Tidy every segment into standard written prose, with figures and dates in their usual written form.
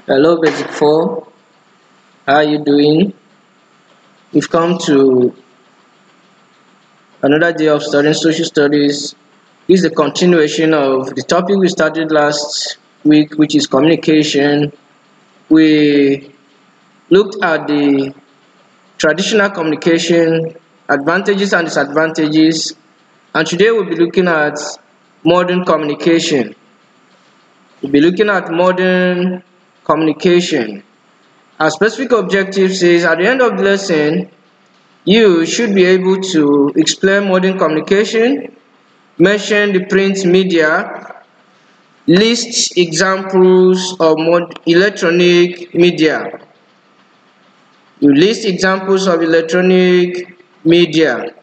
Hello, Basic 4. How are you doing? We've come to another day of studying social studies. This is a continuation of the topic we started last week, which is communication. We looked at the traditional communication, advantages and disadvantages, and today we'll be looking at modern communication. We'll be looking at modern communication. Our specific objective says at the end of the lesson, you should be able to explain modern communication, mention the print media, list examples of electronic media. You list examples of electronic media.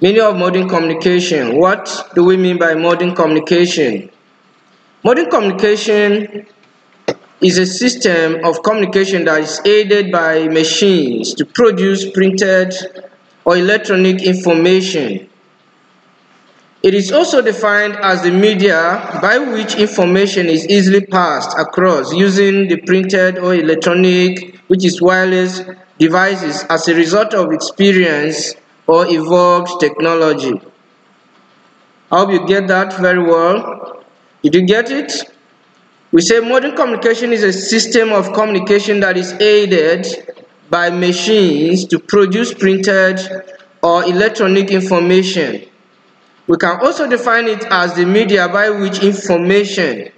Meaning of modern communication. What do we mean by modern communication? Modern communication is a system of communication that is aided by machines to produce printed or electronic information. It is also defined as the media by which information is easily passed across using the printed or electronic, which is wireless, devices as a result of experience or evolved technology. I hope you get that very well. Did you get it? We say modern communication is a system of communication that is aided by machines to produce printed or electronic information. We can also define it as the media by which information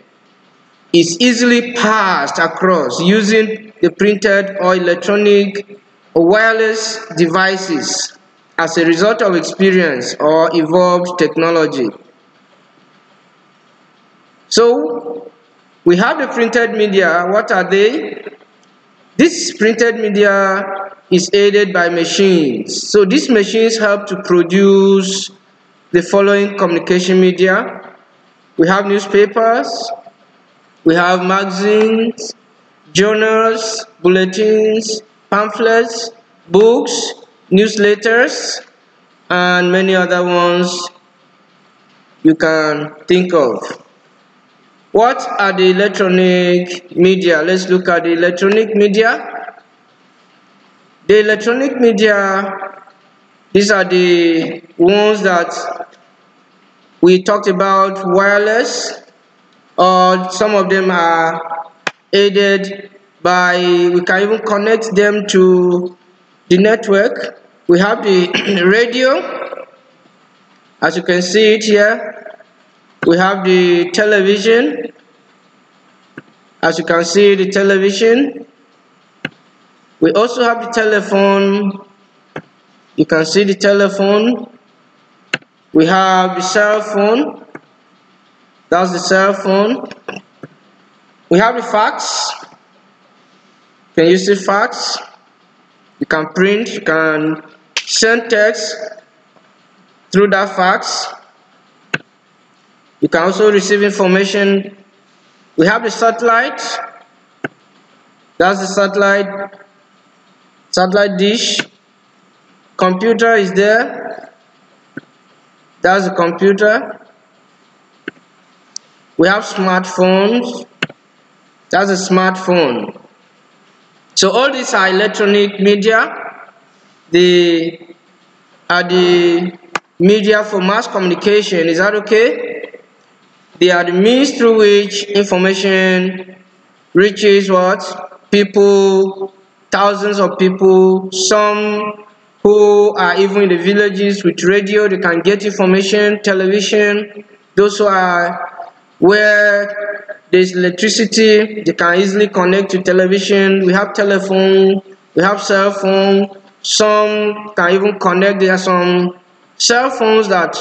is easily passed across using the printed or electronic or wireless devices as a result of experience or evolved technology. So, we have the printed media. What are they? This printed media is aided by machines. So these machines help to produce the following communication media. We have newspapers, we have magazines, journals, bulletins, pamphlets, books, newsletters, and many other ones you can think of. What are the electronic media? Let's look at the electronic media. The electronic media, these are the ones that we talked about, wireless, or some of them are aided by, we can even connect them to the network. We have the radio, as you can see it here. We have the television, as you can see the television. We also have the telephone. You can see the telephone. We have the cell phone. That's the cell phone. We have the fax. Can you see fax? You can print, you can send text through that fax. You can also receive information. We have the satellite. That's the satellite dish. Computer is there. That's the computer. We have smartphones. That's a smartphone. So all these are electronic media. They are the media for mass communication. Is that okay? They are the means through which information reaches what? People, thousands of people, some who are even in the villages with radio, they can get information, television. Those who are where there's electricity, they can easily connect to television. We have telephone, we have cell phone, some can even connect. There are some cell phones that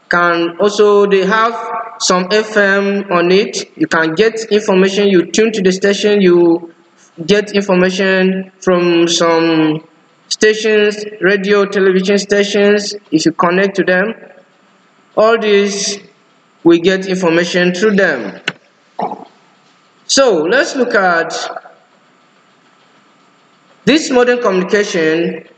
can also, they have some FM on it. You can get information, you tune to the station, you get information from some stations, radio, television stations. If you connect to them, all these we get information through them. So let's look at this modern communication.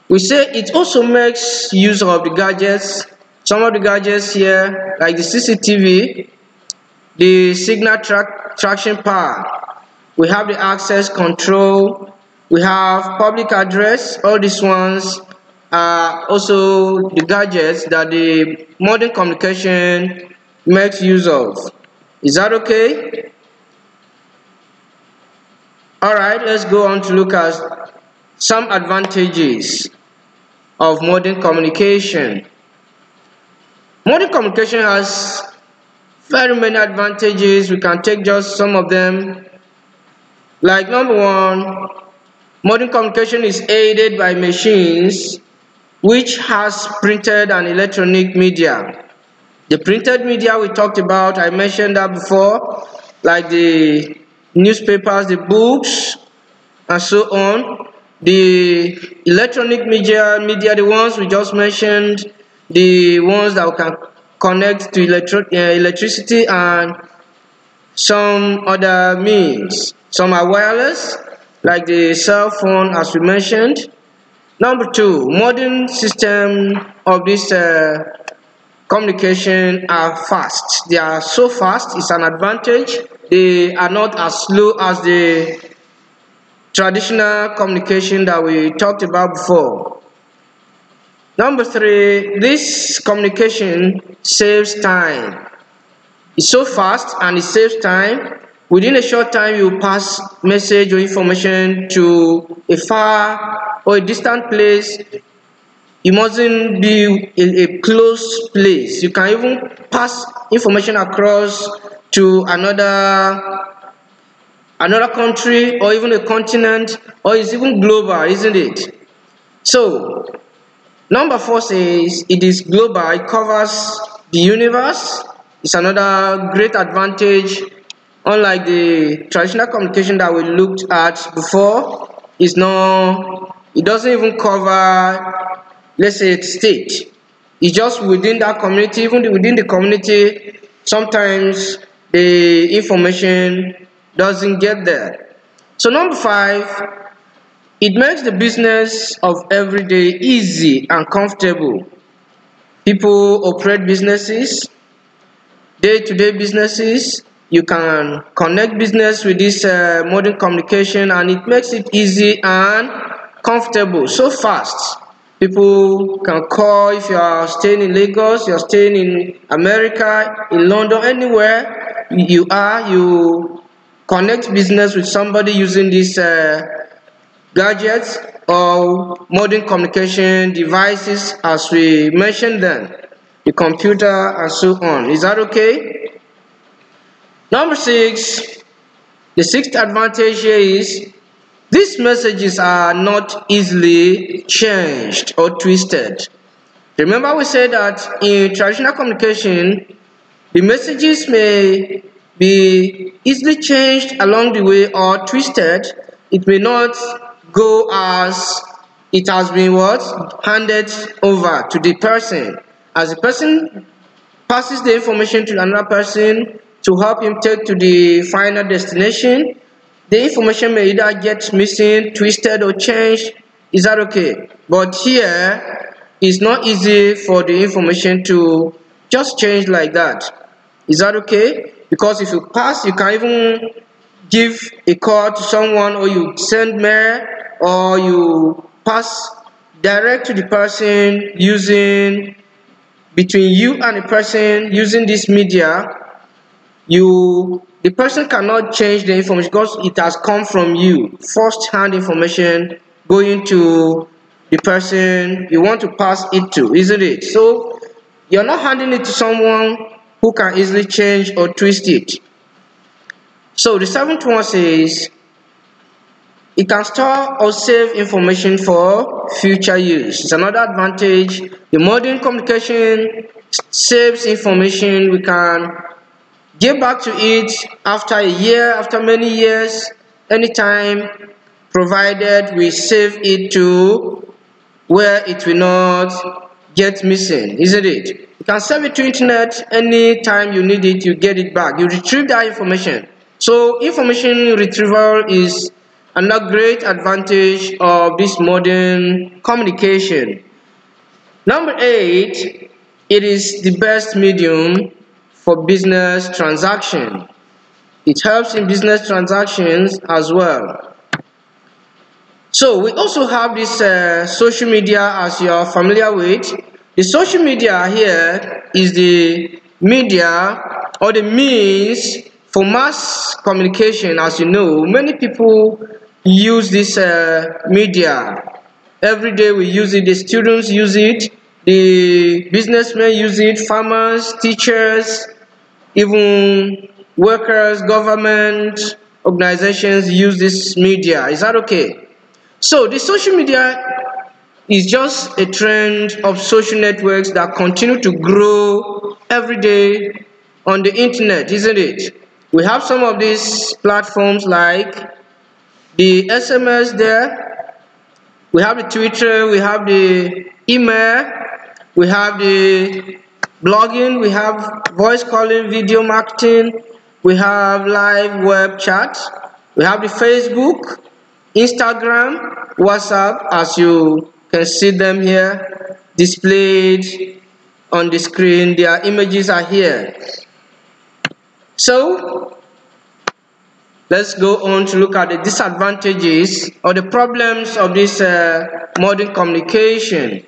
We say it also makes use of the gadgets. Some of the gadgets here, like the CCTV, the signal traction power. We have the access control. We have public address. All these ones are also the gadgets that the modern communication makes use of. Is that okay? Alright, let's go on to look at some advantages of modern communication. Modern communication has very many advantages. We can take just some of them. Like number one, modern communication is aided by machines which has printed and electronic media. The printed media we talked about, I mentioned that before, like the newspapers, the books, and so on. The electronic media, the ones we just mentioned, the ones that we can connect to electricity and some other means. Some are wireless, like the cell phone as we mentioned. Number two, modern system of this communication are fast. They are so fast, it's an advantage. They are not as slow as the traditional communication that we talked about before. Number three, this communication saves time. It's so fast and it saves time. Within a short time, you pass message or information to a far or a distant place. It mustn't be a close place. You can even pass information across to another country or even a continent, or it's even global, isn't it? So number four says it is global. It covers the universe. It's another great advantage. Unlike the traditional communication that we looked at before, it doesn't even cover, let's say, state. It's just within that community. Even within the community, sometimes the information doesn't get there. So number five, it makes the business of every day easy and comfortable. People operate businesses, day-to-day businesses. You can connect business with this modern communication, and it makes it easy and comfortable, so fast. People can call. If you are staying in Lagos, you are staying in America, in London, anywhere you are, you connect business with somebody using these gadgets or modern communication devices as we mentioned them, the computer and so on. Is that okay? Number six, the sixth advantage here is these messages are not easily changed or twisted. Remember we said that in traditional communication, the messages may be easily changed along the way or twisted. It may not go as it has been handed over to the person. As the person passes the information to another person to help him take to the final destination, the information may either get missing, twisted, or changed. Is that okay? But here, it's not easy for the information to just change like that. Is that okay? Because if you pass, you can even give a call to someone, or you send mail, or you pass direct to the person using, between you and the person using this media. The person cannot change the information because it has come from you, first-hand information going to the person you want to pass it to, isn't it? So you're not handing it to someone who can easily change or twist it. So the seventh one says it can store or save information for future use. It's another advantage. The modern communication saves information. We can get back to it after a year, after many years, anytime, provided we save it to where it will not get missing, isn't it? You can save it to internet. Anytime you need it, you get it back. You retrieve that information. So information retrieval is another great advantage of this modern communication. Number 8, it is the best medium for business transaction. It helps in business transactions as well. So we also have this social media, as you are familiar with. The social media here is the media or the means for mass communication. As you know, many people use this media. Every day we use it. The students use it, the businessmen use it, farmers, teachers, even workers, government organizations use this media. Is that okay? So the social media is just a trend of social networks that continue to grow every day on the internet, isn't it? We have some of these platforms like the SMS there, we have the Twitter, we have the email, we have the blogging, we have voice calling, video marketing, we have live web chat, we have the Facebook, Instagram, WhatsApp, as you can see them here displayed on the screen. Their images are here. So let's go on to look at the disadvantages or the problems of this modern communication.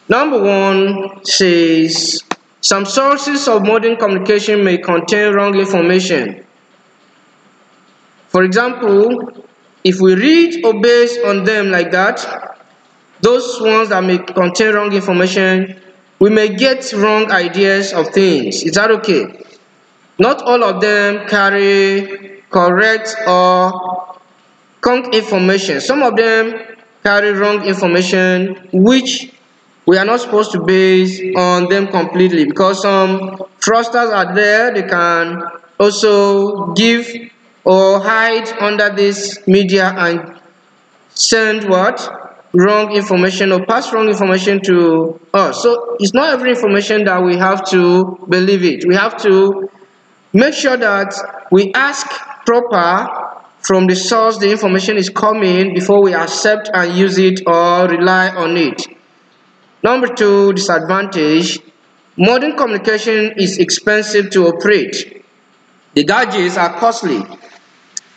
Number one says some sources of modern communication may contain wrong information. For example, if we read or base on them like that, those ones that may contain wrong information, we may get wrong ideas of things. Is that okay? Not all of them carry correct or correct information. Some of them carry wrong information, which we are not supposed to base on them completely, because some fraudsters are there. They can also give or hide under this media and send what? Wrong information or pass wrong information to us. So it's not every information that we have to believe it. We have to make sure that we ask proper from the source the information is coming before we accept and use it or rely on it. Number two disadvantage, modern communication is expensive to operate. The gadgets are costly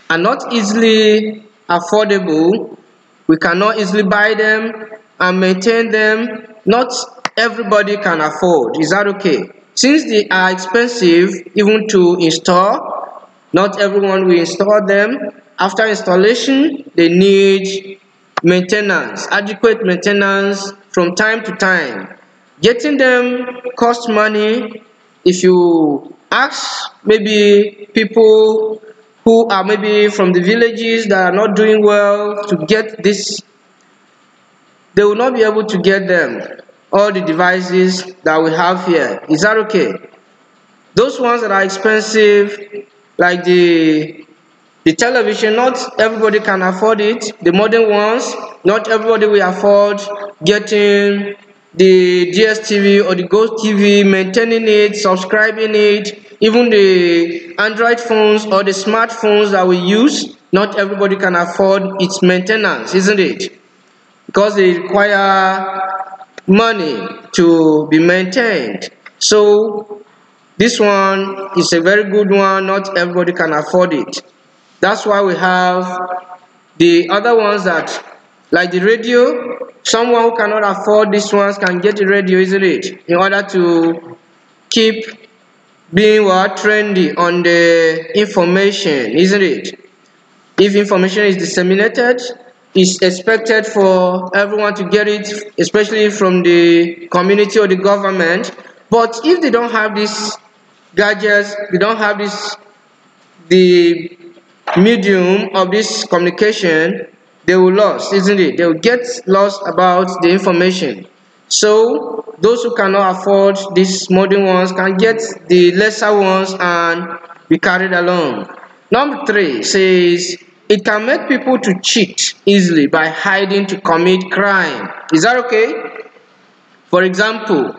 and not easily affordable. We cannot easily buy them and maintain them. Not everybody can afford. Is that okay? Since they are expensive even to install, not everyone will install them. After installation, they need maintenance, adequate maintenance from time to time. Getting them costs money. If you ask maybe people who are maybe from the villages that are not doing well to get this, they will not be able to get them, all the devices that we have here. Is that okay? Those ones that are expensive, like the television, not everybody can afford it. The modern ones, not everybody will afford getting the DSTV or the Ghost TV, maintaining it, subscribing it. Even the Android phones or the smartphones that we use, not everybody can afford its maintenance, isn't it? Because they require money to be maintained. So this one is a very good one. Not everybody can afford it. That's why we have the other ones that, like the radio. Someone who cannot afford these ones can get a radio, isn't it? In order to keep being what? Trendy on the information, isn't it? If information is disseminated, it's expected for everyone to get it, especially from the community or the government. But if they don't have these gadgets, they don't have the medium of this communication, they will lose, isn't it? They will get lost about the information. So those who cannot afford these modern ones can get the lesser ones and be carried along. Number three says it can make people to cheat easily by hiding to commit crime. Is that okay? For example,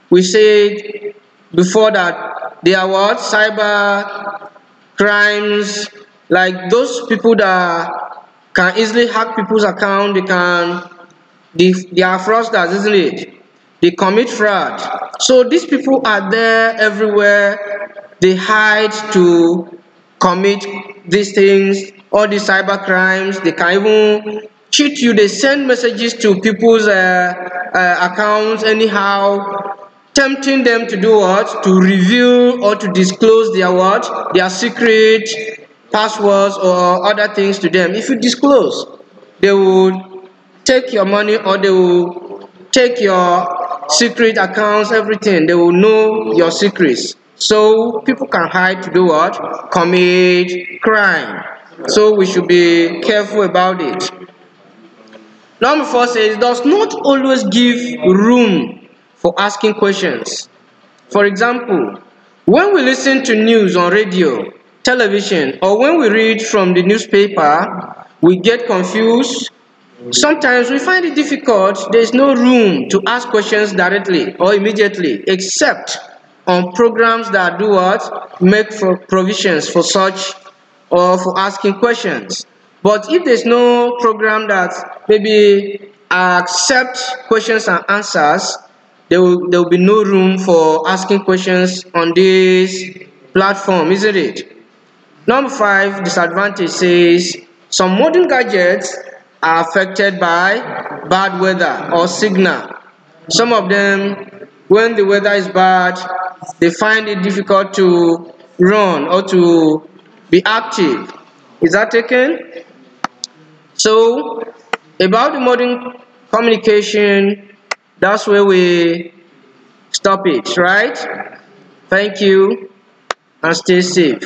we said before that there are what? Cyber crimes, like those people that can easily hack people's account. They are fraudsters, isn't it? They commit fraud. So these people are there everywhere. they hide to commit these things, all these cyber crimes. They can even cheat you. They send messages to people's accounts anyhow, tempting them to do what? To reveal or to disclose their what? Their secret passwords or other things to them. If you disclose, they will take your money, or they will take your secret accounts, everything. They will know your secrets. So people can hide to do what? Commit crime. So we should be careful about it. Number 4 says, does not always give room for asking questions. For example, when we listen to news on radio, television, or when we read from the newspaper, we get confused. Sometimes we find it difficult. There is no room to ask questions directly or immediately, except on programs that do what? Make for provisions for such, or for asking questions. But if there's no program that maybe accept questions and answers, there will be no room for asking questions on this platform, isn't it? Number 5, disadvantage says some modern gadgets are affected by bad weather or signal. Some of them, when the weather is bad, they find it difficult to run or to be active. Is that taken? So, about the modern communication, that's where we stop it, right? Thank you, and stay safe.